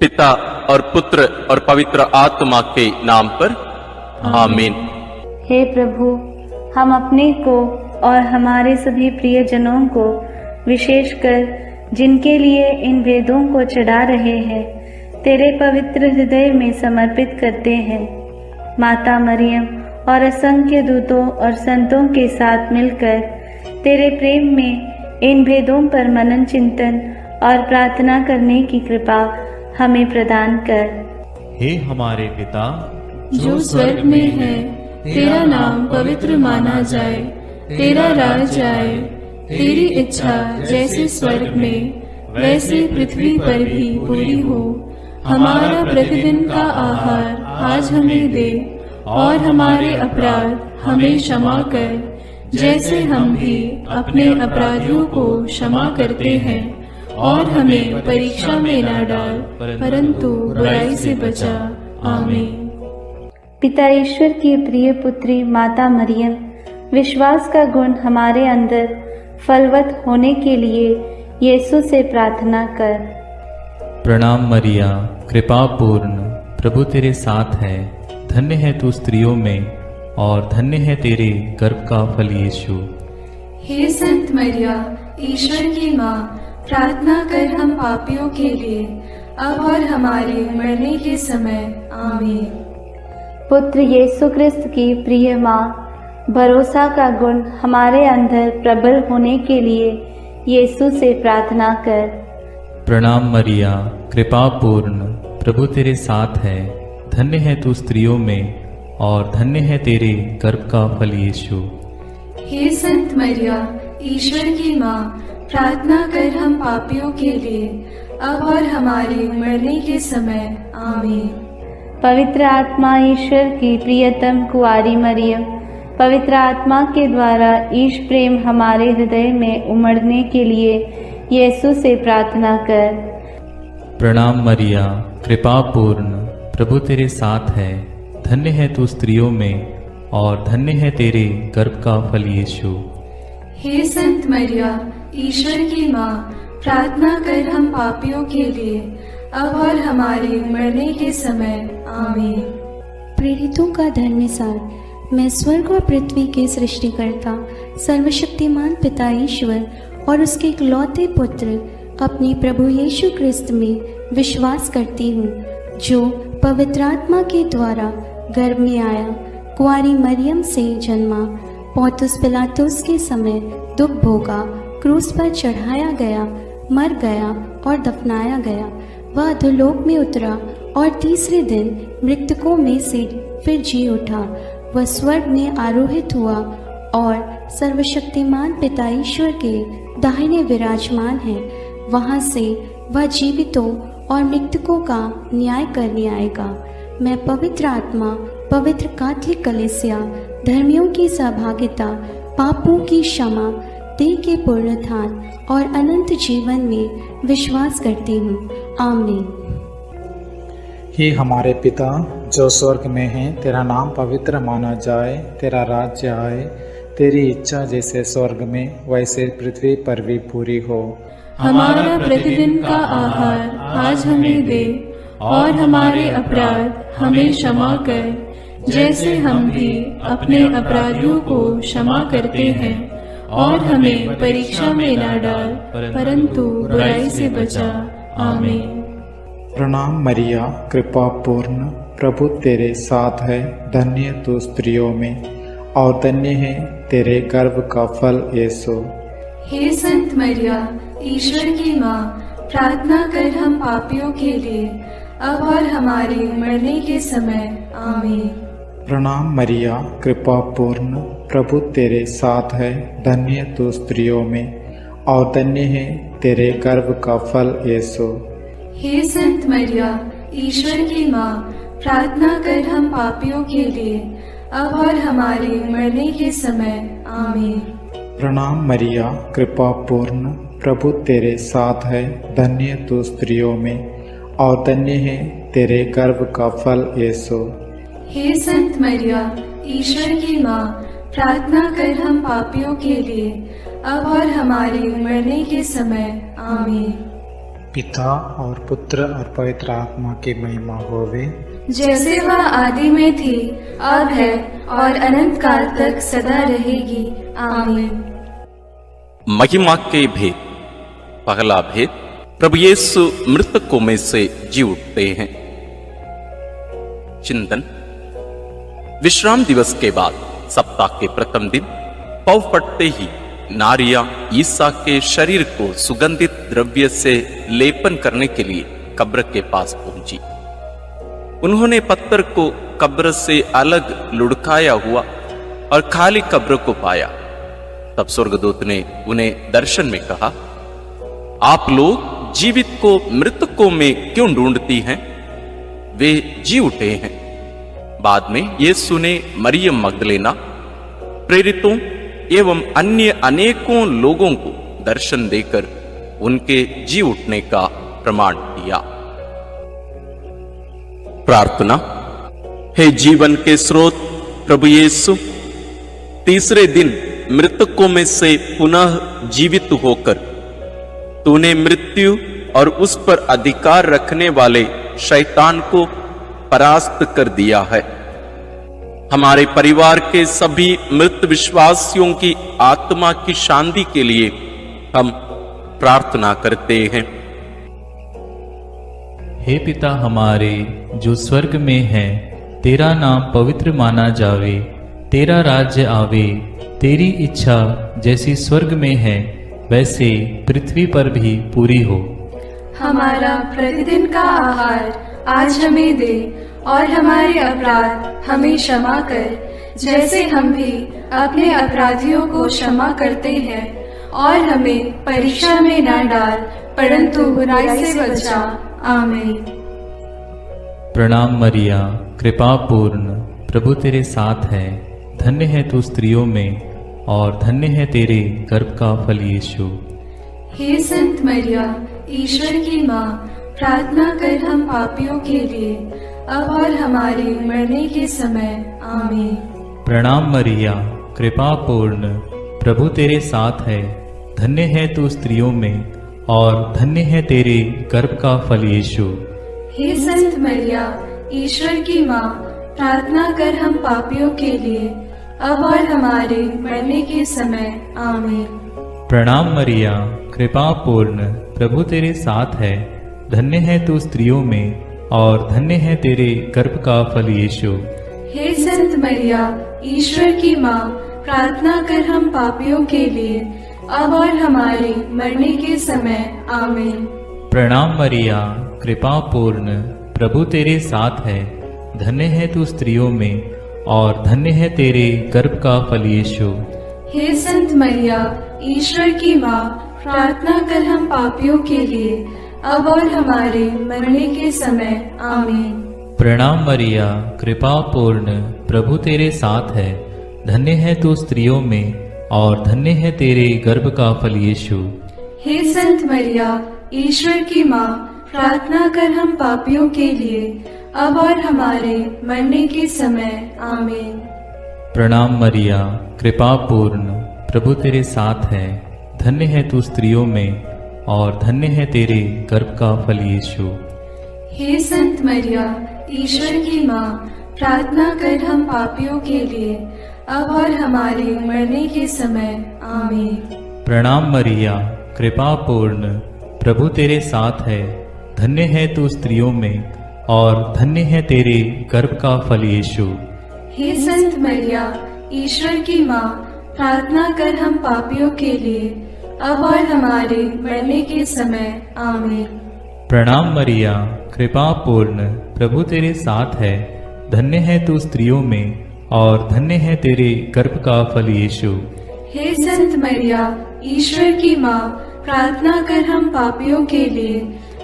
पिता और पुत्र और पवित्र आत्मा के नाम पर आमीन। हे प्रभु, हम अपने को और हमारे सभी प्रियजनों को, विशेषकर जिनके लिए इन वेदों को चढ़ा रहे हैं, तेरे पवित्र हृदय में समर्पित करते हैं। माता मरियम और असंख्य दूतों और संतों के साथ मिलकर तेरे प्रेम में इन भेदों पर मनन चिंतन और प्रार्थना करने की कृपा हमें प्रदान कर। हे हमारे पिता जो स्वर्ग में है, तेरा नाम पवित्र माना जाए, तेरा राज आए, तेरी इच्छा जैसे स्वर्ग में वैसे पृथ्वी पर भी पूरी हो। हमारा प्रतिदिन का आहार आज हमें दे, और हमारे अपराध हमें क्षमा कर, जैसे हम भी अपने अपराधियों को क्षमा करते हैं, और हमें परीक्षा में न डाल, परंतु बुराई से बचा। आमीन। पिता ईश्वर की प्रिय पुत्री माता मरियम, विश्वास का गुण हमारे अंदर फलवत होने के लिए यीशु से प्रार्थना कर। प्रणाम मरिया, कृपा पूर्ण, प्रभु तेरे साथ है। धन्य है तू स्त्रियों में, और धन्य है तेरे गर्भ का फल यीशु। हे संत मरिया, ईश्वर की माँ, प्रार्थना कर हम पापियों के लिए, अब और हमारे मरने के समय। आमीन। पुत्र यीशु क्रिस्त की प्रिय माँ, भरोसा का गुण हमारे अंदर प्रबल होने के लिए यीशु से प्रार्थना कर। प्रणाम मरिया, कृपा पूर्ण, प्रभु तेरे साथ है। धन्य है तू स्त्रियों में, और धन्य है तेरे गर्भ का फल यीशु। हे संत मरिया, ईश्वर की माँ, प्रार्थना कर हम पापियों के लिए, अब और हमारे मरने के समय। आमीन। पवित्र आत्मा ईश्वर की प्रियतम कुआरी मरियम, पवित्र आत्मा के द्वारा ईश प्रेम हमारे हृदय में उमड़ने के लिए यीशु से प्रार्थना कर। प्रणाम मरिया, कृपा पूर्ण, प्रभु तेरे साथ है। धन्य है तू स्त्रियों में, और धन्य है तेरे गर्भ का फल यीशु। हे संत मरिया, ईश्वर की माँ, प्रार्थना कर हम पापियों के लिए, अब और हमारे मरने के समय। आमीन। प्रेरितों का धर्मसार। मैं स्वर्ग और पृथ्वी के सृष्टिकर्ता सर्वशक्तिमान पिता ईश्वर और उसके इकलौते पुत्र अपने प्रभु यीशु क्रिस्त में विश्वास करती हूँ, जो पवित्र आत्मा के द्वारा गर्भ में आया, कुंवारी मरियम से जन्मा, पोंतुस पिलातुस के समय दुख भोगा, क्रूस पर चढ़ाया गया, मर गया और दफनाया गया। वह अधोलोक में उतरा और तीसरे दिन मृतकों में से फिर जी उठा। वह स्वर्ग में आरोहित हुआ और सर्वशक्तिमान पिता ईश्वर के दाहिने विराजमान है। वहाँ से वह जीवितों और मृतकों का न्याय करने आएगा। मैं पवित्र आत्मा, पवित्र कैथोलिक कलीसिया, धर्मियों की सहभागिता, पापों की क्षमा, देह के पुनरुत्थान और अनंत जीवन में विश्वास करती हूँ। आमीन। हे हमारे पिता जो स्वर्ग में है, तेरा नाम पवित्र माना जाए, तेरा राज्य आए, तेरी इच्छा जैसे स्वर्ग में वैसे पृथ्वी पर भी पूरी हो। हमारा प्रतिदिन का आहार आज हमें दे, और हमारे अपराध हमें क्षमा कर, जैसे हम भी अपने अपराधियों को क्षमा करते हैं, और हमें परीक्षा में न डाल, परंतु बुराई से बचा। आमीन। प्रणाम मरिया, कृपा पूर्ण, प्रभु तेरे साथ है। धन्य तू स्त्रियों में, और धन्य है तेरे गर्भ का फल यीशु। हे संत मरिया, ईश्वर की माँ, प्रार्थना कर हम पापियों के लिए, अब और हमारे मरने के समय। आमीन। प्रणाम मरिया, कृपा पूर्ण, प्रभु तेरे साथ है। धन्य तू स्त्रियों में, और धन्य है तेरे गर्भ का फल यीशु। हे संत मरिया, ईश्वर की माँ, प्रार्थना कर हम पापियों के लिए, अब और हमारे मरने के समय। आमीन। प्रणाम मरिया, कृपा पूर्ण, प्रभु तेरे साथ है। धन्य तू स्त्रियों में, और धन्य है तेरे गर्भ का फल यीशु। हे संत मरिया, ईश्वर की माँ, प्रार्थना कर हम पापियों के लिए, अब और हमारे मरने के समय। आमीन। पिता और पुत्र और पवित्र आत्मा की महिमा होवे, जैसे वह आदि में थी, अब है और अनंत काल तक सदा रहेगी। आमीन। महिमा के भेद। पहला भेद, प्रभु यीशु मृतकों में से जी उठते हैं। चिंतन। विश्राम दिवस के बाद सप्ताह के प्रथम दिन पौ फटते ही नारियां ईसा के शरीर को सुगंधित द्रव्य से लेपन करने के लिए कब्र के पास पहुंची। उन्होंने पत्थर को कब्र से अलग लुढ़काया हुआ और खाली कब्र को पाया। तब स्वर्गदूत ने उन्हें दर्शन में कहा, आप लोग जीवित को मृतकों में क्यों ढूंढती हैं? वे जी उठे हैं। बाद में यीशु ने मरियम मगदलेना, प्रेरितों एवं अन्य अनेकों लोगों को दर्शन देकर उनके जी उठने का प्रमाण दिया। प्रार्थना। हे जीवन के स्रोत प्रभु यीशु, तीसरे दिन मृतकों में से पुनः जीवित होकर तूने मृत्यु और उस पर अधिकार रखने वाले शैतान को परास्त कर दिया है। हमारे परिवार के सभी मृत विश्वासियों की आत्मा की शांति के लिए हम प्रार्थना करते हैं। हे पिता हमारे जो स्वर्ग में है, तेरा नाम पवित्र माना जावे, तेरा राज्य आवे, तेरी इच्छा जैसी स्वर्ग में है वैसे पृथ्वी पर भी पूरी हो। हमारा प्रतिदिन का आहार आज हमें दे और हमारे अपराध हमें क्षमा कर, जैसे हम भी अपने अपराधियों को क्षमा करते हैं, और हमें परीक्षा में न डाल परंतु बुराई से बचा। आमीन। प्रणाम मरिया, कृपा पूर्ण, प्रभु तेरे साथ है, धन्य है तू स्त्रियों में और धन्य है तेरे गर्भ का फल यीशु। हे संत मरिया, ईश्वर की माँ, प्रार्थना कर हम पापियों के लिए, अब और हमारे मरने के समय। आमीन। प्रणाम मरिया, कृपा पूर्ण, प्रभु तेरे साथ है, धन्य है तू स्त्रियों में और धन्य है तेरे गर्भ का फल यीशु। हे संत मरिया, ईश्वर की माँ, प्रार्थना कर हम पापियों के लिए, अब और हमारे मरने के समय। आमीन। प्रणाम मरिया, कृपा पूर्ण, प्रभु तेरे साथ है, धन्य है तू स्त्रियों में और धन्य है तेरे गर्भ का फल यीशु। हे संत मरिया, ईश्वर की माँ, प्रार्थना कर हम पापियों के लिए, अब और हमारे मरने के समय। आमीन। प्रणाम मरिया, कृपा पूर्ण, प्रभु तेरे साथ है, धन्य है तू स्त्रियों में और धन्य है तेरे गर्भ का फल यीशु। हे संत मरिया, ईश्वर की माँ, प्रार्थना कर हम पापियों के लिए, अब और हमारे मरने के समय। आमीन। प्रणाम मरिया, कृपा पूर्ण, प्रभु तेरे साथ है, धन्य है तू स्त्रियों में और धन्य है तेरे गर्भ का फल यीशु। हे संत मरिया, ईश्वर की माँ, प्रार्थना कर हम पापियों के लिए, अब और हमारे मरने के समय। आमीन। प्रणाम मरिया, कृपा पूर्ण, प्रभु तेरे साथ है, धन्य है तू स्त्रियों में और धन्य है तेरे गर्भ का फल यीशु। हे संत मरिया, ईश्वर की माँ, प्रार्थना कर हम पापियों के लिए, अब और हमारे मरने के समय। आमीन। प्रणाम मरिया, कृपा पूर्ण, प्रभु तेरे साथ है, धन्य है तू स्त्रियों में और धन्य है तेरे गर्भ का फल यीशु। हे संत मरिया, ईश्वर की माँ, प्रार्थना कर हम पापियों के लिए, अब और हमारे मरने के समय। आमीन। प्रणाम मरिया, कृपा पूर्ण, प्रभु तेरे साथ है, धन्य है तू स्त्रियों में और धन्य है तेरे गर्भ का फल यीशु। हे संत मरिया, ईश्वर की माँ, प्रार्थना कर हम पापियों के लिए,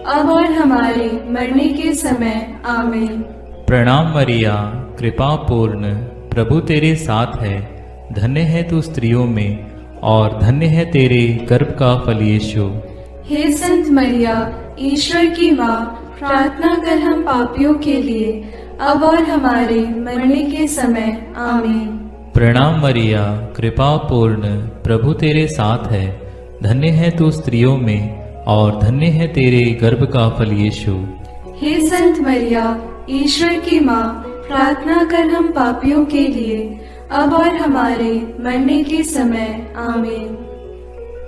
अब और हमारे मरने के समय। आमीन। प्रणाम मरिया, कृपा पूर्ण, प्रभु तेरे साथ है, धन्य है तू स्त्रियों में और धन्य है तेरे गर्भ का फल यीशु। हे संत मरिया, ईश्वर की माँ, प्रार्थना कर हम पापियों के लिए, अब और हमारे मरने के समय। आमीन। प्रणाम मरिया, कृपा पूर्ण, प्रभु तेरे साथ है, धन्य है तू स्त्रियों में और धन्य है तेरे गर्भ का फल यीशु। हे संत मरिया, ईश्वर की माँ, प्रार्थना कर हम पापियों के लिए, अब और हमारे मरने के समय। आमीन।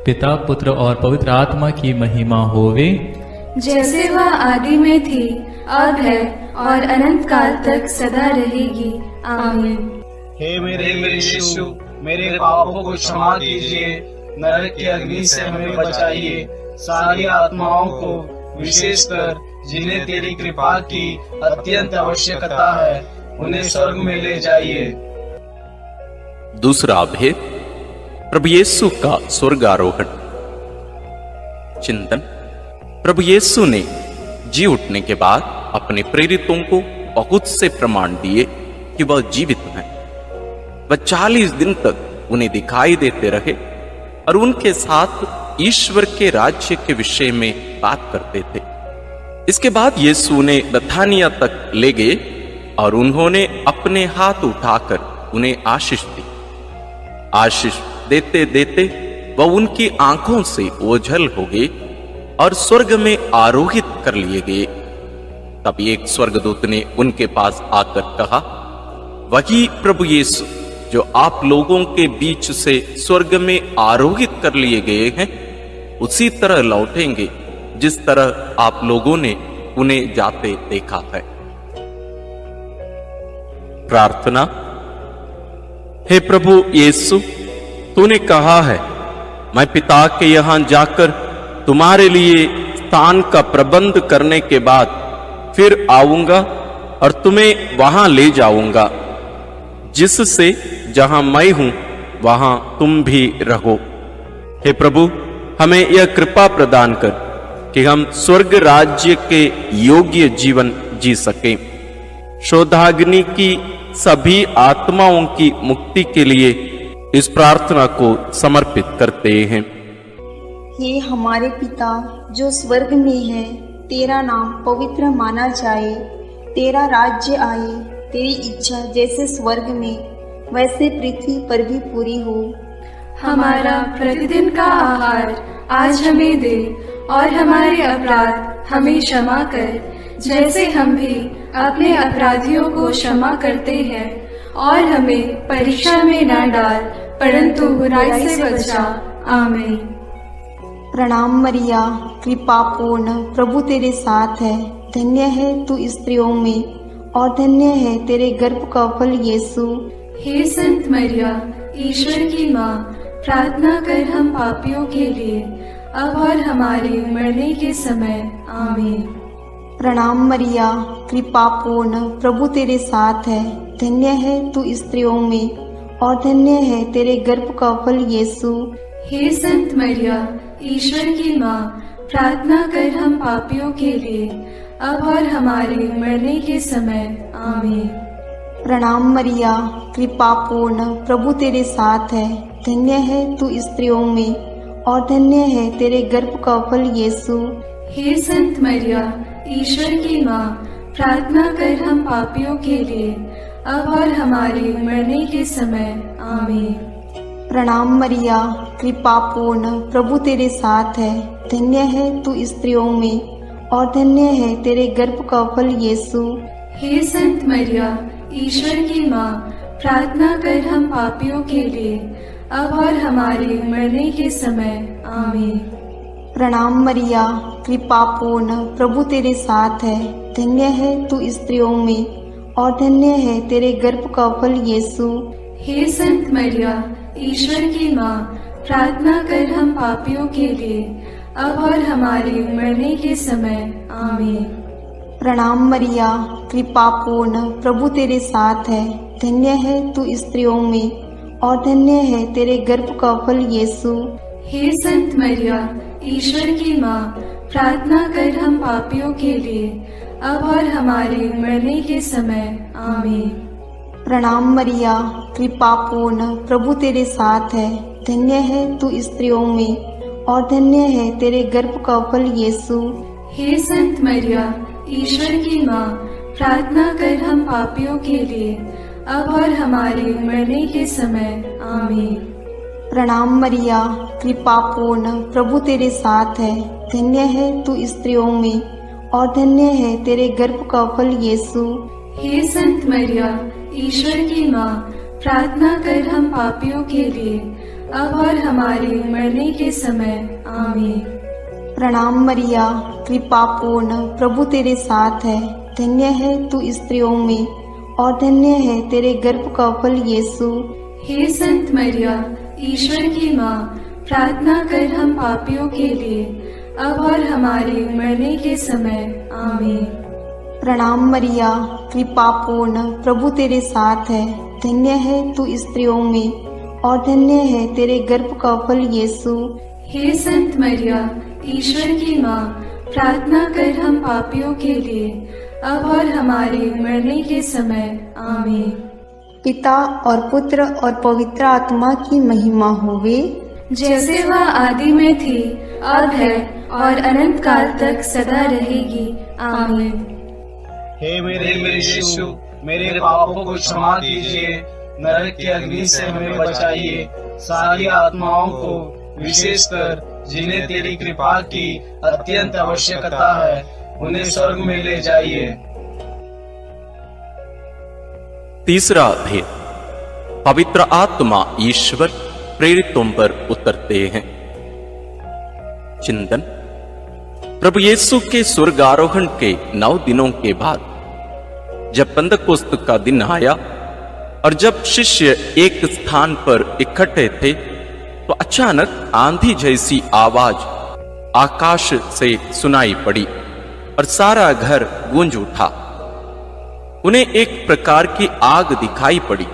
पिता, पुत्र और पवित्र आत्मा की महिमा होवे, जैसे वह आदि में थी, अब है और अनंत काल तक सदा रहेगी। आमीन। हे मेरे यीशु, मेरे पापों को क्षमा कीजिए, नरक की अग्नि से हमें बचाइए, सारी आत्माओं को, विशेषकर जिन्हें तेरी कृपा की अत्यंत आवश्यकता है, उन्हें स्वर्ग में ले जाइए। दूसरा भेद, प्रभु यीशु का स्वर्गारोहण। चिंतन। प्रभु यीशु ने जी उठने के बाद अपने प्रेरितों को बहुत से प्रमाण दिए कि वह जीवित हैं। वह 40 दिन तक उन्हें दिखाई देते रहे और उनके साथ ईश्वर के राज्य के विषय में बात करते थे। इसके बाद यीशु ने बथानिया तक ले गए और उन्होंने अपने हाथ उठाकर उन्हें आशीष दी। आशीष देते देते वह उनकी आंखों से ओझल हो गए और स्वर्ग में आरोहित कर लिए गए। तब एक स्वर्गदूत ने उनके पास आकर कहा, वही प्रभु यीशु जो आप लोगों के बीच से स्वर्ग में आरोहित कर लिए गए हैं, उसी तरह लौटेंगे जिस तरह आप लोगों ने उन्हें जाते देखा है। प्रार्थना। हे प्रभु यीशु, तूने कहा है, मैं पिता के यहां जाकर तुम्हारे लिए स्थान का प्रबंध करने के बाद फिर आऊंगा और तुम्हें वहां ले जाऊंगा, जिससे जहां मैं हूं वहां तुम भी रहो। हे प्रभु, हमें यह कृपा प्रदान कर कि हम स्वर्ग राज्य के योग्य जीवन जी सकें। शोधाग्नि की सभी आत्माओं की मुक्ति के लिए इस प्रार्थना को समर्पित करते हैं। हे हमारे पिता जो स्वर्ग में है, तेरा नाम पवित्र माना जाए, तेरा राज्य आए, तेरी इच्छा जैसे स्वर्ग में वैसे पृथ्वी पर भी पूरी हो। हमारा प्रतिदिन का आहार आज हमें दे और हमारे अपराध हमें क्षमा कर, जैसे हम भी अपने अपराधियों को क्षमा करते हैं, और हमें परीक्षा में न डाल, परंतु बुराई से बचा। आमीन। प्रणाम मरिया, कृपा पूर्ण, प्रभु तेरे साथ है, धन्य है तू स्त्रियों में और धन्य है तेरे गर्भ का फल यीशु। हे संत मरिया, ईश्वर की माँ, प्रार्थना कर हम पापियों के लिए, अब और हमारे मरने के समय। आमीन। प्रणाम मरिया, कृपा पूर्ण, प्रभु तेरे साथ है, धन्य है तू स्त्रियों में और धन्य है तेरे गर्भ का फल यीशु। हे संत मरिया, ईश्वर की माँ, प्रार्थना कर हम पापियों के लिए, अब और हमारे मरने के समय। आमीन। प्रणाम मरिया, कृपा पूर्ण, प्रभु तेरे साथ है, धन्य है तू स्त्रियों में और धन्य है तेरे गर्भ का फल यीशु। हे संत मरिया, ईश्वर की माँ, प्रार्थना कर हम पापियों के लिए, अब और हमारे मरने के समय। आमीन। प्रणाम मरिया, कृपा पूर्ण, प्रभु तेरे साथ है, धन्य है तू स्त्रियों में और धन्य है तेरे गर्भ का फल यीशु। हे संत मरिया, ईश्वर की माँ, प्रार्थना कर हम पापियों के लिए, अब और हमारे मरने के समय। आमीन। प्रणाम मरिया, कृपा पूर्ण, प्रभु तेरे साथ है, धन्य है तू स्त्रियों में और धन्य है तेरे गर्भ का फल यीशु। हे संत मरिया, ईश्वर की माँ, प्रार्थना कर हम पापियों के लिए, अब और हमारे मरने के समय। आमीन। प्रणाम मरिया, कृपा पूर्ण, प्रभु तेरे साथ है, धन्य है तू स्त्रियों में और धन्य है तेरे गर्भ का फल यीशु। हे संत मरिया, ईश्वर की माँ, प्रार्थना कर हम पापियों के लिए, अब और हमारे मरने के समय। आमीन। प्रणाम मरिया, कृपा पूर्ण, प्रभु तेरे साथ है, धन्य है तू स्त्रियों में और धन्य है तेरे गर्भ का फल यीशु। हे संत मरिया, ईश्वर की माँ, प्रार्थना कर हम पापियों के लिए, अब और हमारे मरने के समय। आमीन। प्रणाम मरिया, कृपा पूर्ण, प्रभु तेरे साथ है। धन्य है तू स्त्रियों में और धन्य है तेरे गर्भ का फल यीशु। हे संत मरिया, ईश्वर की माँ, प्रार्थना कर हम पापियों के लिए, अब और हमारे मरने के समय। आमीन। प्रणाम मरिया, कृपा पूर्ण, प्रभु तेरे साथ है। धन्य है तू स्त्रियों में और धन्य है तेरे गर्भ का फल यीशु। हे संत मरिया, ईश्वर की माँ, प्रार्थना कर हम पापियों के लिए, अब और हमारे मरने के समय। आमीन। प्रणाम मरिया, कृपा पूर्ण, प्रभु तेरे साथ है। धन्य है तू स्त्रियों में और धन्य है तेरे गर्भ का फल यीशु। हे संत मरिया, ईश्वर की माँ, प्रार्थना कर हम पापियों के लिए, अब और हमारे मरने के समय। आमीन। पिता और पुत्र और पवित्र आत्मा की महिमा होवे, जैसे वह आदि में थी, अब है और अनंत काल तक सदा रहेगी। आमीन। हे मेरे यीशु, मेरे पापों को क्षमा कीजिए, नरक की अग्नि से हमें बचाइए, सारी आत्माओं को, विशेषकर जिन्हें तेरी कृपा की अत्यंत आवश्यकता है, उन्हें स्वर्ग में ले जाइए। तीसरा भेद, पवित्र आत्मा ईश्वर प्रेरितों पर उतरते हैं। चिंतन। प्रभु यीशु के स्वर्गारोहण के 9 दिनों के बाद जब पेंतकोस्त का दिन आया और जब शिष्य एक स्थान पर इकट्ठे थे, तो अचानक आंधी जैसी आवाज आकाश से सुनाई पड़ी और सारा घर गूंज उठा। उन्हें एक प्रकार की आग दिखाई पड़ी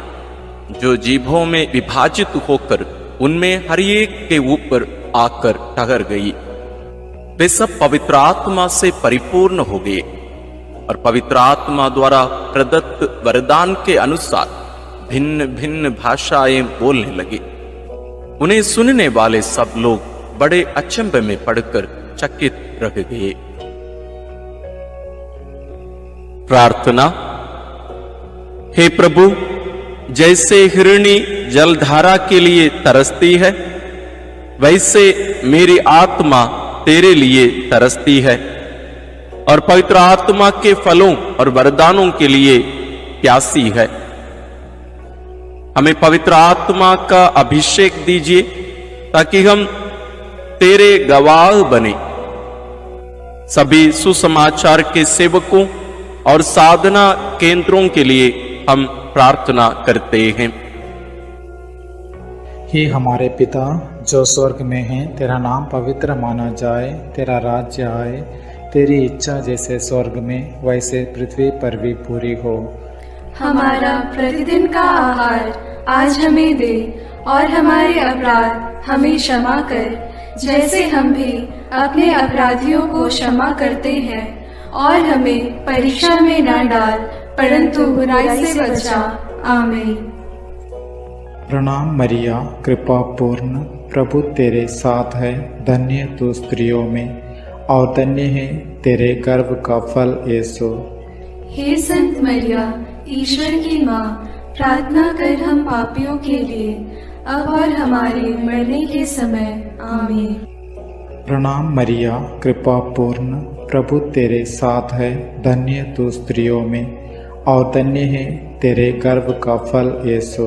जो जीभों में विभाजित होकर उनमें हर एक के ऊपर आकर ठहर गई। वे सब पवित्र आत्मा से परिपूर्ण हो गए और पवित्र आत्मा द्वारा प्रदत्त वरदान के अनुसार भिन्न भिन्न भाषाएं बोलने लगे। उन्हें सुनने वाले सब लोग बड़े अचंभे में पड़कर चकित रह गए। प्रार्थना। हे प्रभु, जैसे हिरणी जलधारा के लिए तरसती है, वैसे मेरी आत्मा तेरे लिए तरसती है और पवित्र आत्मा के फलों और वरदानों के लिए प्यासी है। हमें पवित्र आत्मा का अभिषेक दीजिए ताकि हम तेरे गवाह बने। सभी सुसमाचार के सेवकों और साधना केंद्रों के लिए हम प्रार्थना करते हैं। हे हमारे पिता जो स्वर्ग में है, तेरा नाम पवित्र माना जाए, तेरा राज्य आए, तेरी इच्छा जैसे स्वर्ग में वैसे पृथ्वी पर भी पूरी हो। हमारा प्रतिदिन का आहार आज हमें दे और हमारे अपराध हमें क्षमा कर, जैसे हम भी अपने अपराधियों को क्षमा करते हैं, और हमें परीक्षा में न डाल, परंतु बुराई से बचा। आमीन। प्रणाम मरिया, कृपा पूर्ण, प्रभु तेरे साथ है। धन्य तू स्त्रियों में और धन्य है तेरे गर्भ का फल यीशु। हे संत मरिया, ईश्वर की माँ, प्रार्थना कर हम पापियों के लिए, अब और हमारे मरने के समय। आमीन। प्रणाम मरिया, कृपा पूर्ण, प्रभु तेरे साथ है। धन्य तू स्त्रियों में और धन्य है तेरे गर्भ का फल यीशु।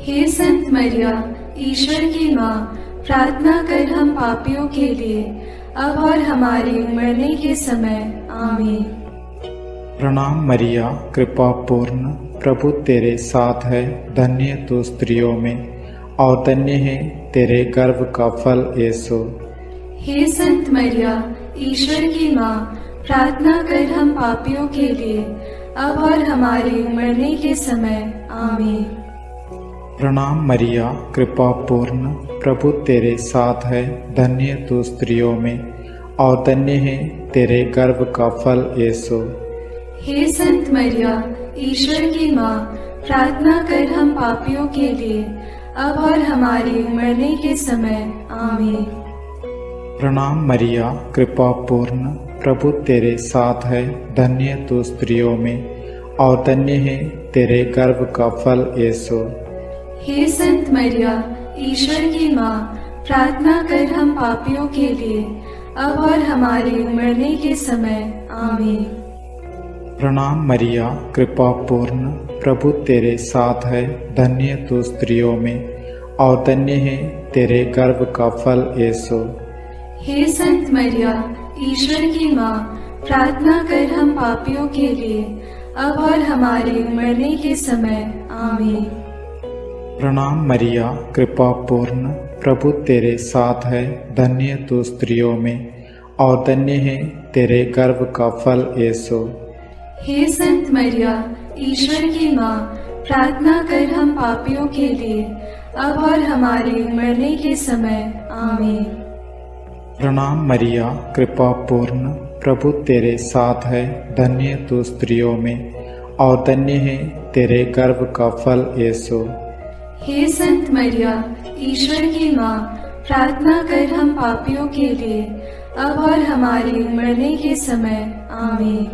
हे संत मरिया, ईश्वर की माँ, प्रार्थना कर हम पापियों के लिए, अब और हमारे मरने के समय। आमीन। प्रणाम मरिया, कृपा पूर्ण, प्रभु तेरे साथ है। धन्य तू स्त्रियों में और धन्य है तेरे गर्भ का फल यीशु। हे संत मरिया, ईश्वर की माँ, प्रार्थना कर हम पापियों के लिए, अब और हमारे मरने के समय। आमीन। प्रणाम मरिया, कृपा पूर्ण, प्रभु तेरे साथ है। धन्य तू स्त्रियों में और धन्य है तेरे गर्भ का फल यीशु। हे संत मरिया, ईश्वर की माँ, प्रार्थना कर हम पापियों के लिए, अब और हमारे मरने के समय। आमीन। प्रणाम मरिया, कृपा पूर्ण, प्रभु तेरे साथ है। धन्य तू स्त्रियों में और धन्य है तेरे गर्भ का फल यीशु। हे संत मरिया, ईश्वर की माँ, प्रार्थना कर हम पापियों के लिए, अब और हमारे मरने के समय। आमीन। प्रणाम मरिया, कृपा पूर्ण, प्रभु तेरे साथ है। धन्य तू स्त्रियों में और धन्य है तेरे गर्भ का फल यीशु। हे संत मरिया, ईश्वर की माँ, प्रार्थना कर हम पापियों के लिए, अब और हमारे मरने के समय। आमीन। प्रणाम मरिया, कृपा पूर्ण, प्रभु तेरे साथ है। धन्य तू स्त्रियों में और धन्य है तेरे गर्भ का फल यीशु। हे संत मरिया, ईश्वर की माँ, प्रार्थना कर हम पापियों के लिए, अब और हमारे मरने के समय। आमीन। प्रणाम मरिया, कृपा पूर्ण, प्रभु तेरे साथ है। धन्य तू स्त्रियों में और धन्य है तेरे गर्भ का फल यीशु। हे संत मरिया, ईश्वर की माँ, प्रार्थना कर हम पापियों के लिए, अब और हमारे मरने के समय। आमीन।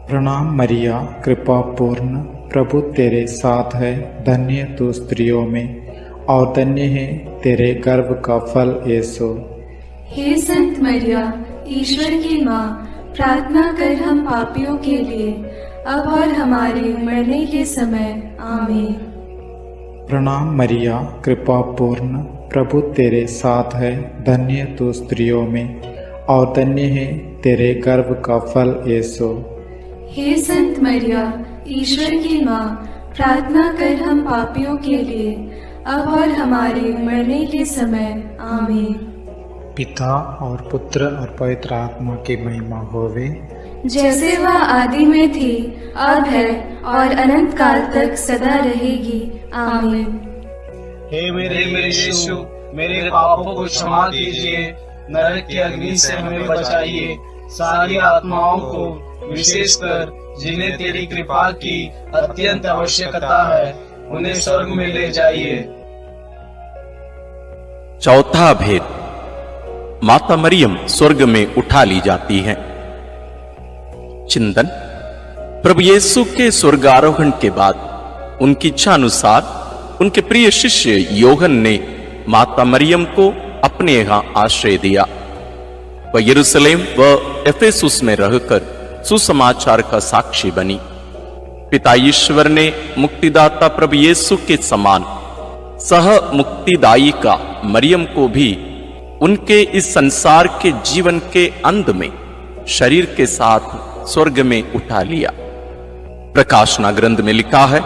प्रणाम मरिया, कृपा पूर्ण, प्रभु तेरे साथ है। धन्य तू स्त्रियों में और धन्य है तेरे गर्भ का फल यीशु। हे संत मरिया, ईश्वर की माँ, प्रार्थना कर हम पापियों के लिए, अब और हमारे मरने के समय। आमीन। प्रणाम मरिया, कृपा पूर्ण, प्रभु तेरे साथ है। धन्य तू स्त्रियों में और धन्य है तेरे गर्भ का फल यीशु। हे संत मरिया, ईश्वर की माँ, प्रार्थना कर हम पापियों के लिए, अब और हमारे मरने के समय। आमीन। पिता और पुत्र और पवित्र आत्मा की महिमा होवे, जैसे वह आदि में थी, अब है और अनंत काल तक सदा रहेगी। आमीन। हे मेरे यीशु, मेरे पापों को क्षमा कीजिए, नरक की अग्नि से हमें बचाइए, सारी आत्माओं को, विशेषकर जिन्हें तेरी कृपा की अत्यंत आवश्यकता है, उन्हें स्वर्ग में ले जाइए। चौथा भेद, माता मरियम स्वर्ग में उठा ली जाती है। चिंतन, प्रभु यीशु के स्वर्गारोहण के बाद उनकी इच्छा अनुसार उनके प्रिय शिष्य योहन ने माता मरियम को अपने यहां आश्रय दिया। वह यरूशलेम व एफेसुस में रहकर सुसमाचार का साक्षी बनी। पिता ईश्वर ने मुक्तिदाता प्रभु यीशु के समान सह मुक्तिदायी का मरियम को भी उनके इस संसार के जीवन के अंत में शरीर के साथ स्वर्ग में उठा लिया। प्रकाशना ग्रंथ में लिखा है,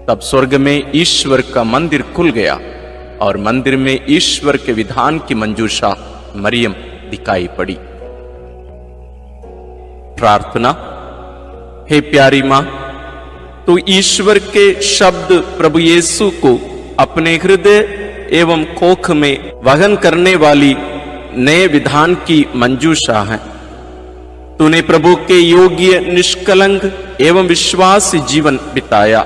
तब स्वर्ग में ईश्वर का मंदिर खुल गया और मंदिर में ईश्वर के विधान की मंजूषा मरियम दिखाई पड़ी। प्रार्थना। हे प्यारी मां, तू ईश्वर के शब्द प्रभु यीशु को अपने हृदय एवं कोख में वहन करने वाली नए विधान की मंजूषा है। तूने प्रभु के योग्य, निष्कलंक एवं विश्वासी जीवन बिताया,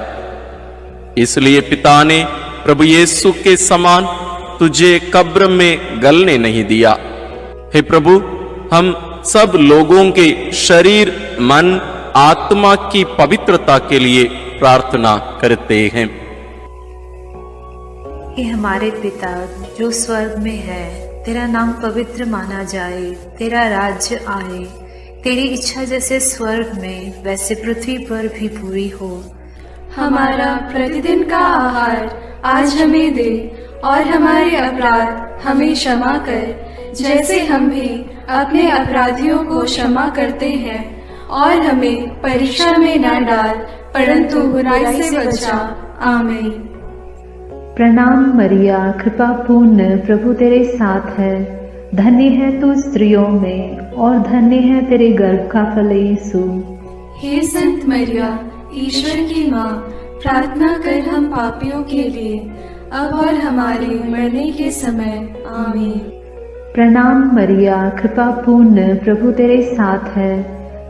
इसलिए पिता ने प्रभु यीशु के समान तुझे कब्र में गलने नहीं दिया। हे प्रभु, हम सब लोगों के शरीर, मन, आत्मा की पवित्रता के लिए प्रार्थना करते हैं। हे हमारे पिता जो स्वर्ग में है, तेरा नाम पवित्र माना जाए, तेरा राज्य आए, तेरी इच्छा जैसे स्वर्ग में वैसे पृथ्वी पर भी पूरी हो। हमारा प्रतिदिन का आहार आज हमें दे, और हमारे अपराध हमें क्षमा कर, जैसे हम भी अपने अपराधियों को क्षमा करते हैं, और हमें परीक्षा में न डाल, परंतु बुराई से बचा। आमीन। प्रणाम मरिया, कृपा पूर्ण, प्रभु तेरे साथ है। धन्य है तू स्त्रियों में और धन्य है तेरे गर्भ का फल यीशु। हे संत मरिया, ईश्वर की माँ, प्रार्थना कर हम पापियों के लिए, अब और हमारे मरने के समय। आमीन। प्रणाम मरिया, कृपा पूर्ण, प्रभु तेरे साथ है।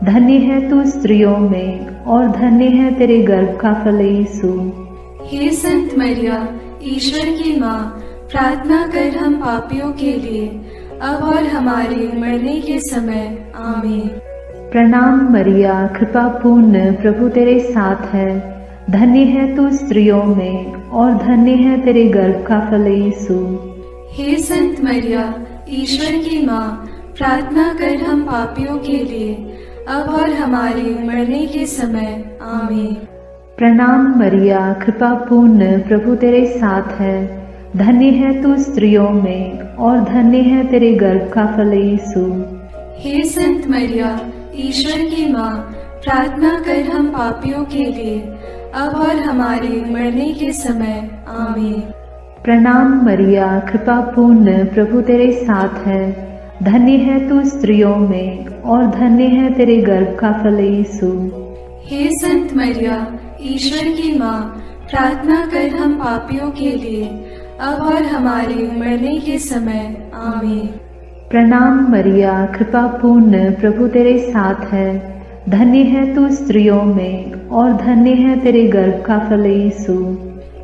धन्य है तू स्त्रियों में और धन्य है तेरे गर्भ का फल यीशु। हे संत मरिया, ईश्वर की माँ, प्रार्थना कर हम पापियों के लिए, अब और हमारे मरने के समय। आमीन। प्रणाम मरिया, कृपा पूर्ण, प्रभु तेरे साथ है। धन्य है तू स्त्रियों में और धन्य है तेरे गर्भ का फल यीशु। हे संत मरिया, ईश्वर की माँ, प्रार्थना कर हम पापियों के लिए, अब और हमारे मरने के समय। आमीन। प्रणाम मरिया, कृपा पूर्ण, प्रभु तेरे साथ है। धन्य है तू स्त्रियों में और धन्य है तेरे गर्भ का फल यीशु। हे संत मरिया, ईश्वर की माँ, प्रार्थना कर हम पापियों के लिए, अब और हमारे मरने के समय। आमीन। प्रणाम मरिया, कृपा पूर्ण, प्रभु तेरे साथ है। धन्य है तू स्त्रियों में और धन्य है तेरे गर्भ का फल यीशु। हे संत मरिया, ईश्वर की माँ, प्रार्थना कर हम पापियों के लिए, अब और हमारे मरने के समय। आमीन। प्रणाम मरिया, कृपा पूर्ण, प्रभु तेरे साथ है। धन्य है तू स्त्रियों में और धन्य है तेरे गर्भ का फल यीशु।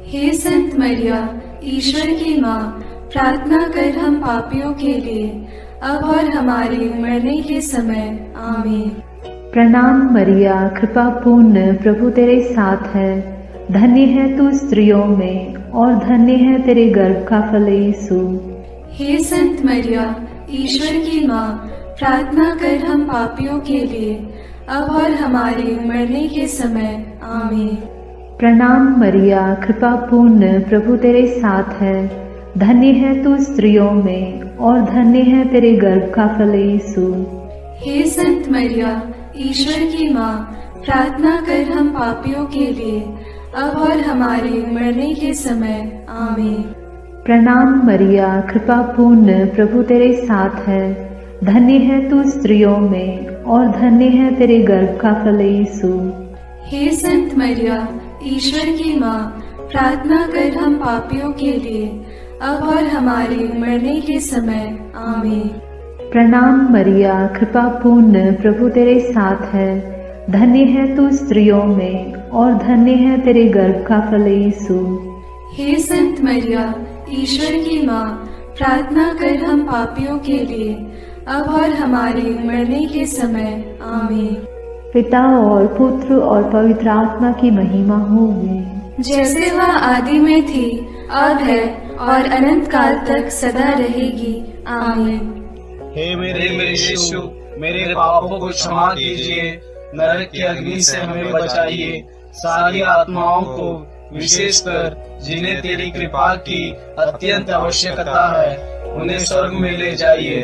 हे संत मरिया, ईश्वर की माँ, प्रार्थना कर हम पापियों के लिए, अब और हमारे मरने के समय। आमीन। प्रणाम मरिया, कृपा पूर्ण, प्रभु तेरे साथ है। धन्य है तू स्त्रियों में और धन्य है तेरे गर्भ का फल यीशु। हे संत मरिया, ईश्वर की माँ, प्रार्थना कर हम पापियों के लिए, अब और हमारे मरने के समय। आमीन। प्रणाम मरिया, कृपा पूर्ण, प्रभु तेरे साथ है। धन्य है तू स्त्रियों में और धन्य है तेरे गर्भ का फल यीशु। हे संत मरिया, ईश्वर की माँ, प्रार्थना कर हम पापियों के लिए, अब और हमारे मरने के समय। आमीन। प्रणाम मरिया, कृपा पूर्ण, प्रभु तेरे साथ है। धन्य है तू स्त्रियों में और धन्य है तेरे गर्भ का फल यीशु। हे संत मरिया, ईश्वर की माँ, प्रार्थना कर हम पापियों के लिए, अब और हमारे मरने के समय। आमीन। प्रणाम मरिया, कृपा पूर्ण, प्रभु तेरे साथ है। धन्य है तू स्त्रियों में और धन्य है तेरे गर्भ का फल यीशु। हे संत मरिया, ईश्वर की माँ, प्रार्थना कर हम पापियों के लिए, अब और हमारे मरने के समय। आमीन। पिता और पुत्र और पवित्र आत्मा की महिमा होगी, जैसे वह आदि में थी, अब है और अनंत काल तक सदा रहेगी। आमीन। हे मेरे यीशु, मेरे पापों को क्षमा कीजिए, नरक की अग्नि से हमें बचाइए, सारी आत्माओं को, विशेषकर जिन्हें तेरी कृपा की अत्यंत आवश्यकता है, उन्हें स्वर्ग में ले जाइए।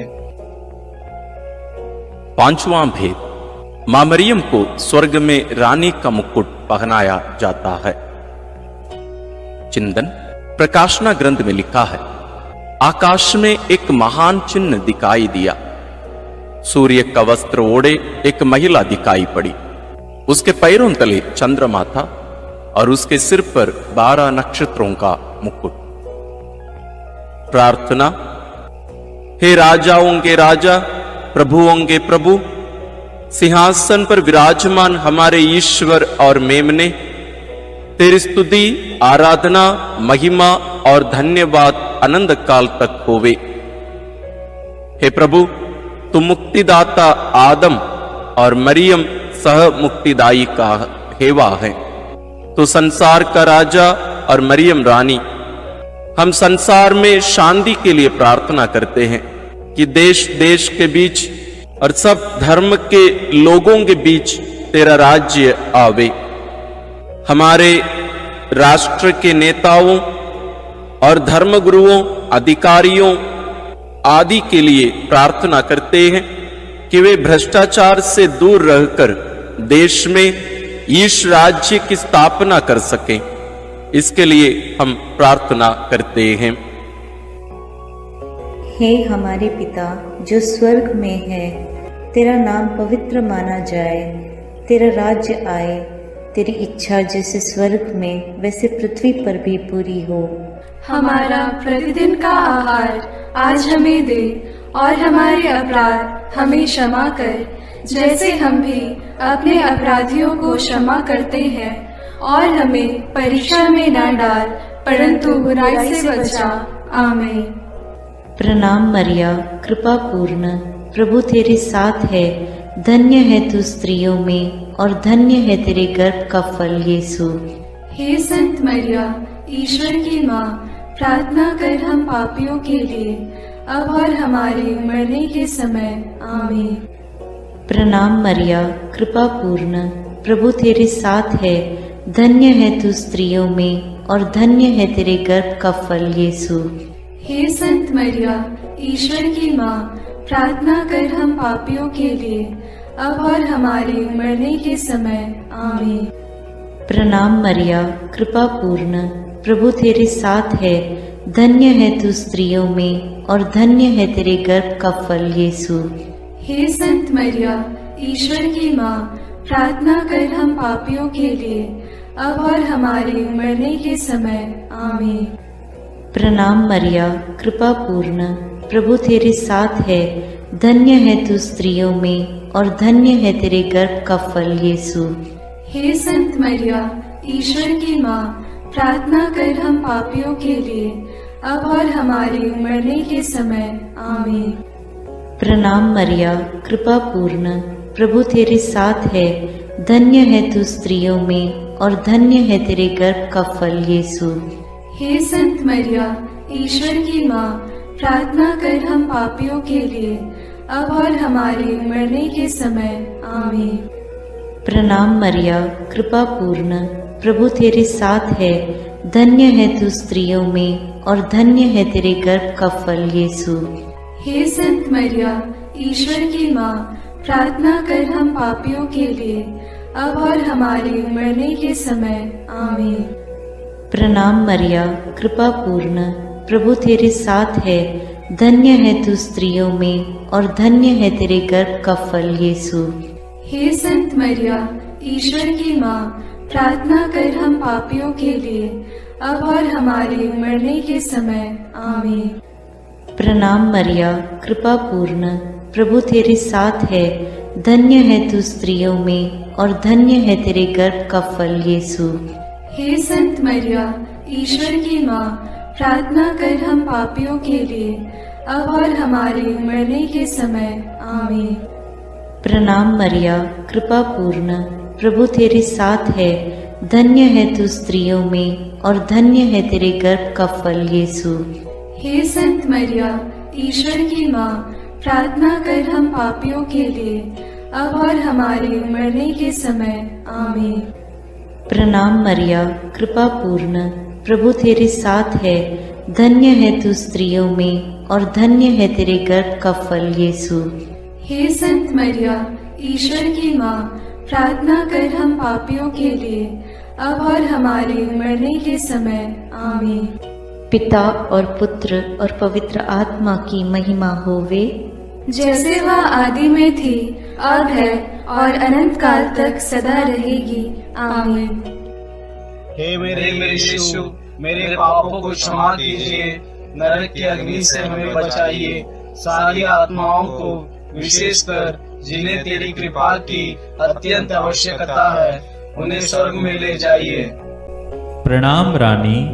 पांचवां भेद, मां मरियम को स्वर्ग में रानी का मुकुट पहनाया जाता है। चिंतन प्रकाशना ग्रंथ में लिखा है, आकाश में एक महान चिन्ह दिखाई दिया। सूर्य का वस्त्र ओढ़े एक महिला दिखाई पड़ी। उसके पैरों तले चंद्रमा था और उसके सिर पर 12 नक्षत्रों का मुकुट। प्रार्थना। हे राजाओं के राजा, प्रभुओं के प्रभु, सिंहासन पर विराजमान हमारे ईश्वर और मेमने, तेरी स्तुति, आराधना, महिमा और धन्यवाद अनंत काल तक होवे। हे प्रभु, तुम मुक्तिदाता आदम और मरियम सह मुक्तिदायी का हेवा है। तो संसार का राजा और मरियम रानी, हम संसार में शांति के लिए प्रार्थना करते हैं कि देश देश के बीच और सब धर्म के लोगों के बीच तेरा राज्य आवे। हमारे राष्ट्र के नेताओं और धर्मगुरुओं, अधिकारियों आदि के लिए प्रार्थना करते हैं कि वे भ्रष्टाचार से दूर रहकर देश में ईश राज्य की स्थापना कर सकें। इसके लिए हम प्रार्थना करते हैं। हे हमारे पिता जो स्वर्ग में है, तेरा नाम पवित्र माना जाए, तेरा राज्य आए, तेरी इच्छा जैसे स्वर्ग में वैसे पृथ्वी पर भी पूरी हो। हमारा प्रतिदिन का आहार आज हमें दे और हमारे अपराध हमें क्षमा कर, जैसे हम भी अपने अपराधियों को क्षमा करते हैं, और हमें परीक्षा में न डाल, परंतु बुराई से बचा। आमीन। प्रणाम मरिया, कृपा पूर्ण, प्रभु तेरे साथ है। धन्य है तू स्त्रियों में और धन्य है तेरे गर्भ का फल यीशु। हे संत मरिया, ईश्वर की माँ, प्रार्थना कर हम पापियों के लिए, अब और हमारे मरने के समय। आमीन। प्रणाम मरिया, कृपा पूर्ण, प्रभु तेरे साथ है, धन्य है तू स्त्रियों में और धन्य है तेरे गर्भ का फल यीशु। हे संत मरिया, ईश्वर की माँ, प्रार्थना कर हम पापियों के लिए, अब और हमारे मरने के समय। आमीन। प्रणाम मरिया, कृपा पूर्ण, प्रभु तेरे साथ है, धन्य है तू स्त्रियों में और धन्य है तेरे गर्भ का फल यीशु। हे संत मरिया, ईश्वर की माँ, प्रार्थना कर हम पापियों के लिए, अब और हमारे मरने के समय। आमीन। प्रणाम मरिया, कृपा पूर्ण, प्रभु तेरे साथ है, धन्य है तू स्त्रियों में और धन्य है तेरे गर्भ का फल यीशु। हे संत मरिया, ईश्वर की माँ, प्रार्थना कर हम पापियों के लिए, अब और हमारे मरने के समय। आमीन। प्रणाम मरिया, कृपा पूर्ण, प्रभु तेरे साथ है, धन्य है तू स्त्रियों में और धन्य है तेरे गर्भ का फल यीशु। हे संत मरिया, ईश्वर की माँ, प्रार्थना कर हम पापियों के लिए, अब और हमारे मरने के समय। आमीन। प्रणाम मरिया, कृपा पूर्ण, प्रभु तेरे साथ है, धन्य है तू स्त्रियों में और धन्य है तेरे गर्भ का फल यीशु। हे संत मरिया, ईश्वर की माँ, प्रार्थना कर हम पापियों के लिए, अब और हमारे मरने के समय। आमीन। प्रणाम मरिया, कृपा पूर्ण, प्रभु तेरे साथ है, धन्य है तू स्त्रियों में और धन्य है तेरे गर्भ का फल यीशु। हे संत मरिया, ईश्वर की माँ, प्रार्थना कर हम पापियों के लिए, अब और हमारे मरने के समय। आमीन। प्रणाम मरिया, कृपा पूर्ण, प्रभु तेरे साथ है, धन्य है तू स्त्रियों में और धन्य है तेरे गर्भ का फल यीशु। हे संत मरिया, ईश्वर की माँ, प्रार्थना कर हम पापियों के लिए, अब और हमारे मरने के समय। आमीन। प्रणाम मरिया, कृपा पूर्ण, प्रभु तेरे साथ है, धन्य है तू स्त्रियों में और धन्य है तेरे गर्भ का फल यीशु। हे संत मरिया, ईश्वर की माँ, प्रार्थना कर हम पापियों के लिए, अब और हमारे मरने के समय। आमीन। प्रणाम मरिया, कृपा पूर्ण, प्रभु तेरे साथ है, धन्य है तू स्त्रियों में और धन्य है तेरे गर्भ का फल यीशु। हे संत मरिया, ईश्वर की माँ, प्रार्थना कर हम पापियों के लिए, अब और हमारे मरने के समय। आमीन। पिता और पुत्र और पवित्र आत्मा की महिमा होवे, जैसे वह आदि में थी, अब है और अनंत काल तक सदा रहेगी। आमीन। हे मेरे यीशु, मेरे पापों को क्षमा कीजिए, नरक की अग्नि से हमें बचाइए, सारी आत्माओं को, विशेषकर जिन्हें तेरी कृपा की अत्यंत आवश्यकता है, उन्हें स्वर्ग में ले जाइए। प्रणाम रानी,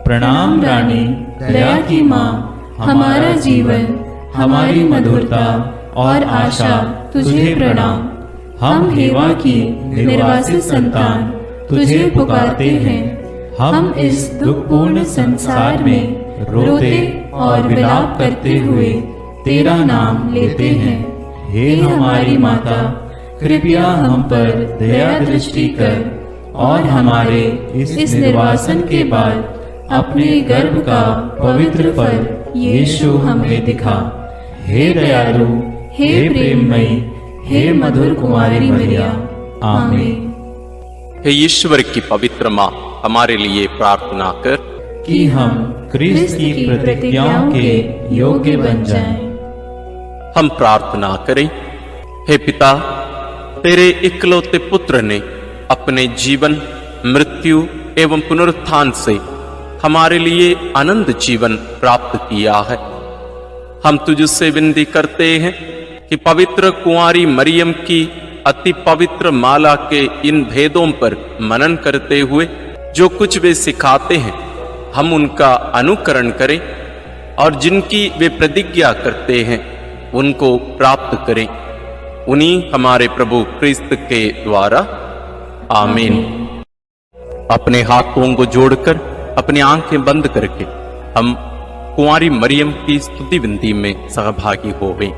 प्रणाम रानी, दया की माँ, हमारा जीवन, हमारी मधुरता और आशा तुझे प्रणाम। हम हेवा की निर्वासित संतान तुझे पुकारते हैं। हम इस दुखपूर्ण संसार में रोते और विलाप करते हुए तेरा नाम लेते हैं। हे हमारी माता, कृपया हम पर दया दृष्टि कर और हमारे इस निर्वासन के बाद अपने गर्भ का पवित्र फल यीशु हमें दिखा। हे दयालु, हे प्रेममयी, हे मधुर कुमारी मरिया। आमीन। हे ईश्वर की पवित्र माँ, हमारे लिए प्रार्थना कर कि हम क्रिस्त की प्रतिज्ञाओं के योग्य बन जाएं। हम प्रार्थना करें। हे पिता, तेरे इकलौते पुत्र ने अपने जीवन, मृत्यु एवं पुनरुत्थान से हमारे लिए अनंत जीवन प्राप्त किया है। हम तुझसे विनती करते हैं कि पवित्र कुंवारी मरियम की अति पवित्र माला के इन भेदों पर मनन करते हुए जो कुछ वे सिखाते हैं, हम उनका अनुकरण करें और जिनकी वे प्रतिज्ञा करते हैं उनको प्राप्त करें। उन्हीं हमारे प्रभु क्रिस्त के द्वारा। आमीन। अपने हाथों को जोड़कर अपनी आंखें बंद करके हम कुंवारी मरियम की स्तुति विनती में सहभागी होवें।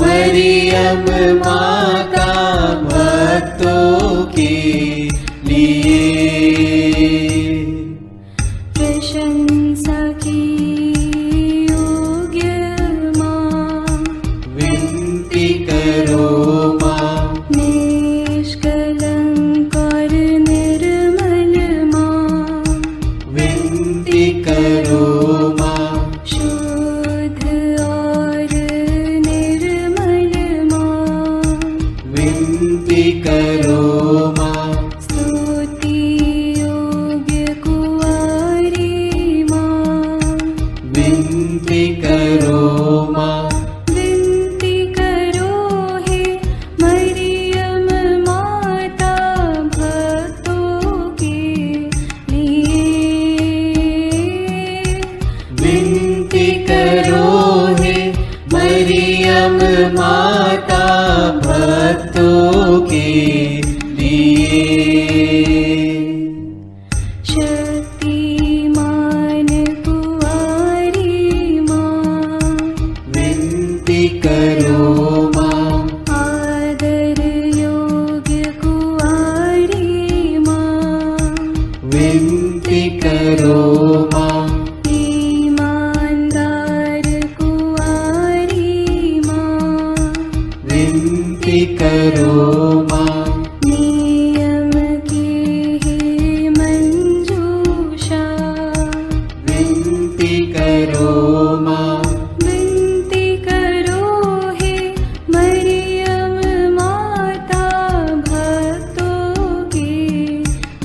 मरियम माता भक्तों के लिए विनती करो माँ। स्तुति योग्य कुंवारी माँ, विनती करो माँ। विनती करो हे मरियम माता भक्तों के लिए। विनती करो हे मरियम माता भक्तों के लिए। शक्तिमान कुंवारी माँ, विनती करो माँ। आदर योग्य कुंवारी माँ, विनती करो माँ। ईमानदार कुंवारी माँ, विनती करो माँ। नियम की है मंजूषा, विनती करो माँ। विनती करो हे मरियम माता भक्तों के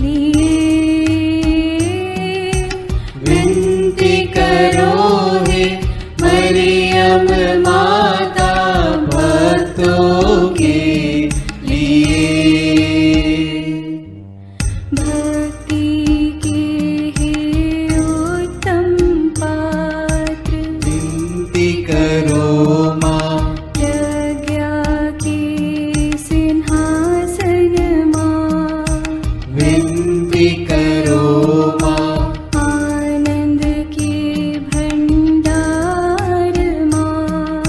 लिए। विनती करो हे मरियम माता भक्तों के लिए। भक्ति के हे उत्तम पात्र, विनती करो माँ। प्रज्ञा के सिंहासन माँ, विनती करो माँ। आनंद के भंडार माँ,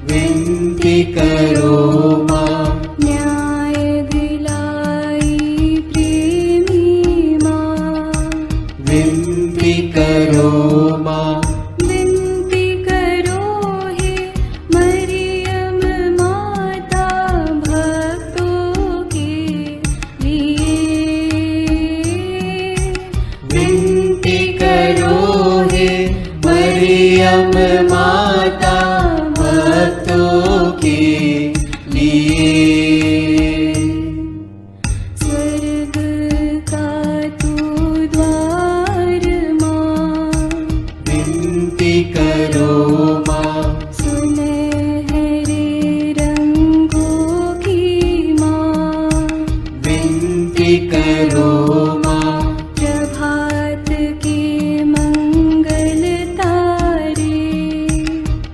विनती करो माँ। न्याय दिलाई प्रेमी माँ, विनती करो माँ। विनती करो हे मरियम माता भक्तों के लिए। विनती करो हे मरियम माता भक्तों के लिए। स्वर्ग का तू द्वार माँ, विनती करो माँ। सुनहरे रंगों की माँ, विनती करो माँ। प्रभात के मंगल तारे,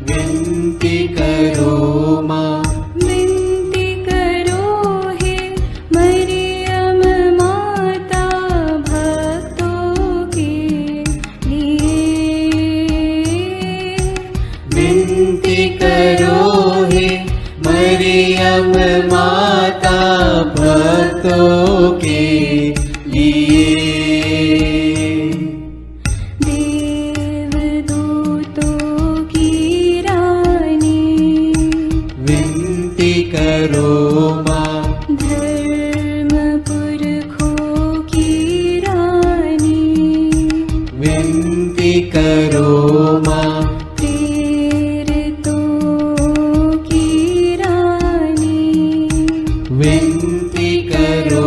विनती करो माँ। विनती करो हे मरियम माता भक्तों के लिए। विनती करो हे मरियम माता भक्तों के लिए। देवदूतों की रानी, विनती करो माँ। धर्म पुरखों की रानी, विनती करो माँ। प्रेरितों की रानी, विनती करो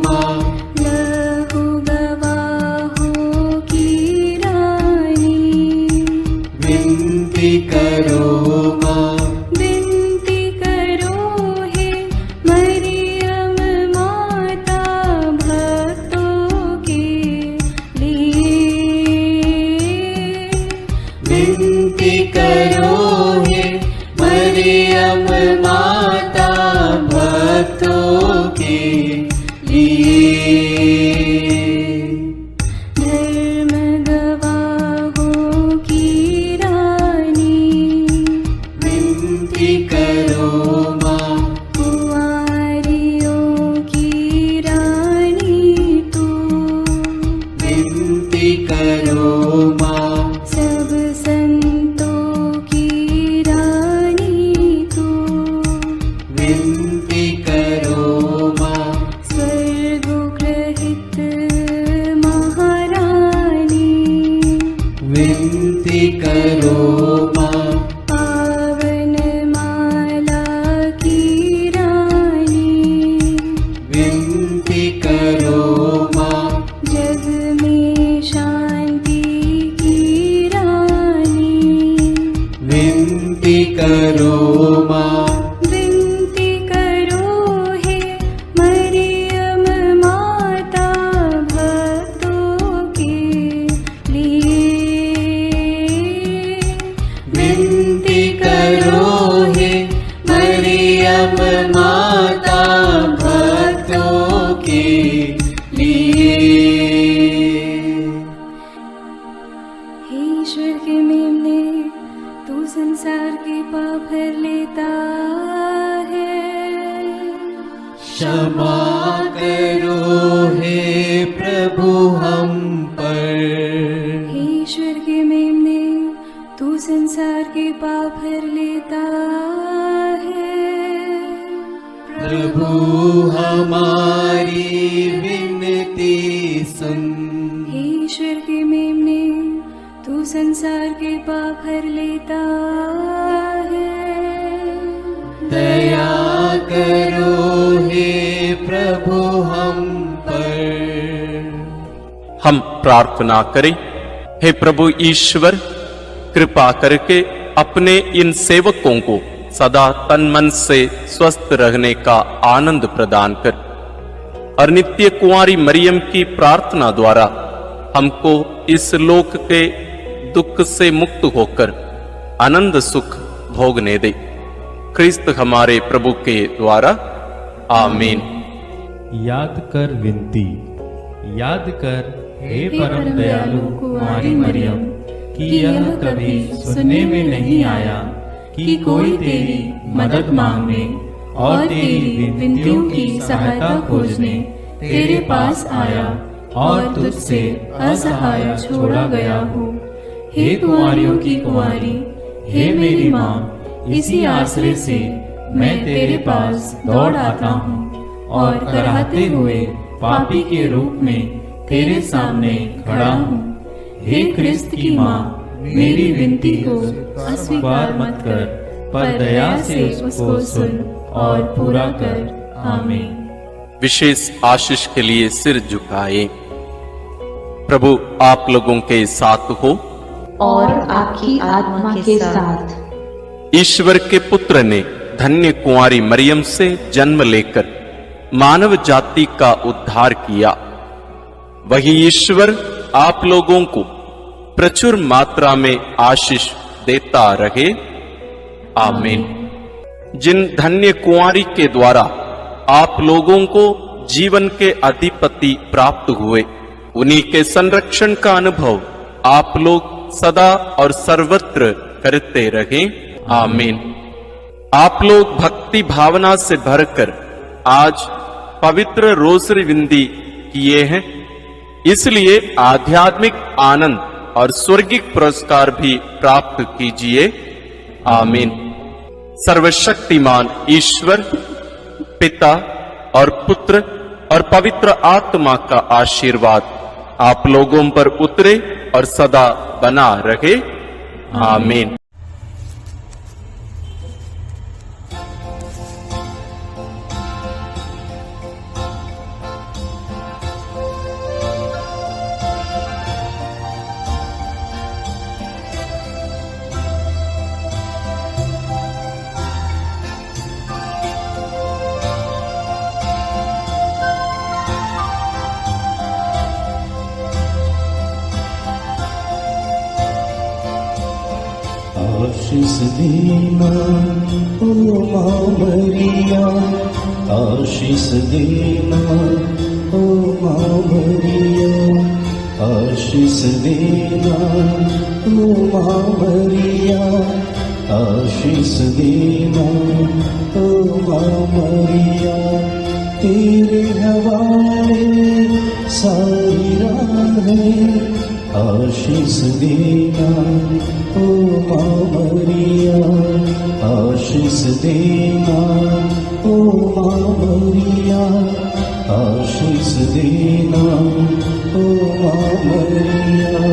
माँ। लहू गवाहों की रानी, विनती करो माँ। विनती करो हे मरियम माता भक्तों के लिए। विनती करो हे मरियम माता भक्तों के क्षमा करो हे प्रभु हम पर। हे ईश्वर के मेमने, तू संसार के पाप हर लेता है। प्रभु हमारी विनती सुन। हे ईश्वर के मेमने, तू संसार के पाप हर लेता है। दया करो हे प्रभु हम पर। हम प्रार्थना करें। हे प्रभु ईश्वर, कृपा करके अपने इन सेवकों को सदा तन मन से स्वस्थ रहने का आनंद प्रदान कर और नित्य कुंवारी मरियम की प्रार्थना द्वारा हमको इस लोक के दुख से मुक्त होकर आनंद सुख भोगने दे। क्रिस्त हमारे प्रभु के द्वारा आमीन। याद कर विनती। याद कर हे परम दयालु कुंवारी मरियम कि यह कभी सुनने में नहीं आया कि कोई तेरी मदद मांगने और तेरी विनतियों की सहायता खोजने तेरे पास आया और तुझसे असहाय छोड़ा गया हूँ। हे कुंवारियों की कुंवारी, हे मेरी माँ, इसी आश्रय से मैं तेरे पास दौड़ आता हूँ और कराहते हुए पापी के रूप में तेरे सामने खड़ा हूँ। हे क्रिस्त की माँ, मेरी विनती को अस्वीकार मत कर, पर दया से उसको सुन और पूरा कर। आमीन। विशेष आशीष के लिए सिर झुकाए। प्रभु आप लोगों के साथ हो और आपकी आत्मा के साथ। ईश्वर के पुत्र ने धन्य कुंवारी मरियम से जन्म लेकर मानव जाति का उद्धार किया। वही ईश्वर आप लोगों को प्रचुर मात्रा में आशीष देता रहे। आमीन। जिन धन्य कुंवारी के द्वारा आप लोगों को जीवन के अधिपति प्राप्त हुए, उन्हीं के संरक्षण का अनुभव आप लोग सदा और सर्वत्र करते रहें। आमीन। आप लोग भक्ति भावना से भरकर आज पवित्र रोसरी विंदी किए हैं, इसलिए आध्यात्मिक आनंद और स्वर्गिक पुरस्कार भी प्राप्त कीजिए। आमीन। सर्वशक्तिमान ईश्वर पिता और पुत्र और पवित्र आत्मा का आशीर्वाद आप लोगों पर उतरे और सदा बना रहे। आमीन। आशीष देना ओ माँ मरिया, आशीष देना ओ माँ मरिया, आशीष देना ओ माँ मरिया, आशीष देना ओ माँ मरिया। तेरे हवाले सारी राहें, आशीष देना ओ माँ मरिया, आशीष देना ओ माँ मरिया, आशीष देना ओ माँ मरिया।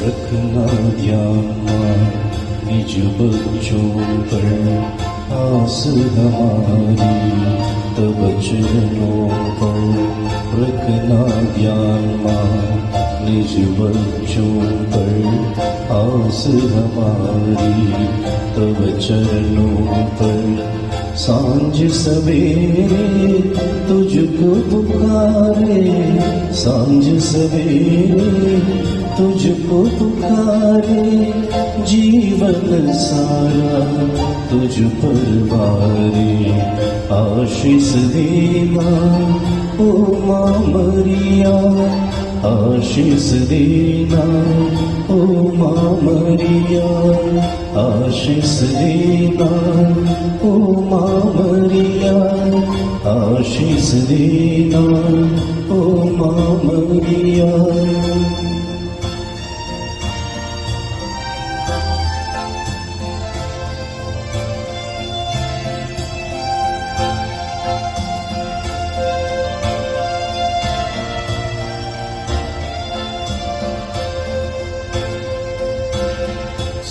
रखना ध्यान माँ निज बच्चों पर, आस हमारी तब चरणों पर। रखना ध्यान माँ निज बच्चों पर, आस हमारी तब चरणों पर। सांझ सवेरे तुझको पुकारे, सांझ सवेरे तुझको पुकारे जीवन सारा, तुझ पर वारे आशीष देना ओ माँ मरिया, आशीष देना ओ माँ मरिया, आशीष देना ओ माँ मरिया, आशीष देना ओ माँ मरिया।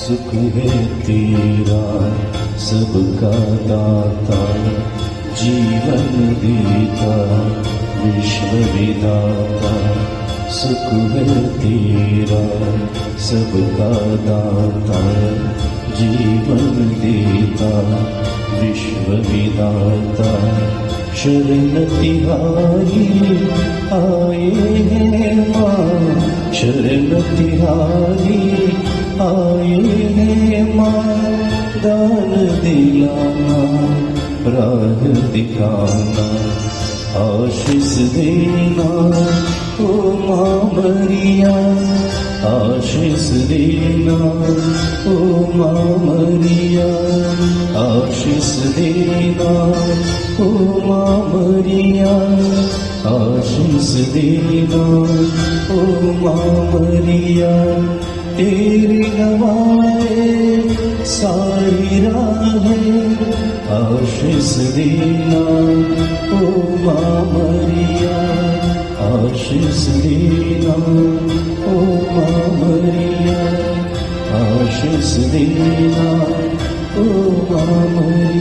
सुख है तेरा सबका दाता, जीवन देता विश्व विधाता। सुख है तेरा सबका दाता, जीवन देता विश्व विधाता। शरण तिहारी आए हैं माँ, शरण तिहारी आए हैं माँ, दान दिलाना राह दिखाना, आशीष देना ओ माँ मरिया, आशीष देना ओ माँ मरिया, आशीष देना ओ माँ मरिया, आशीष देना ओ माँ मरिया। तेरी नवाए सारी राहें, आशीष देना ओ माँ मरिया, आशीष देना ओ माँ मरिया, आशीष देना ओ माँ मरिया।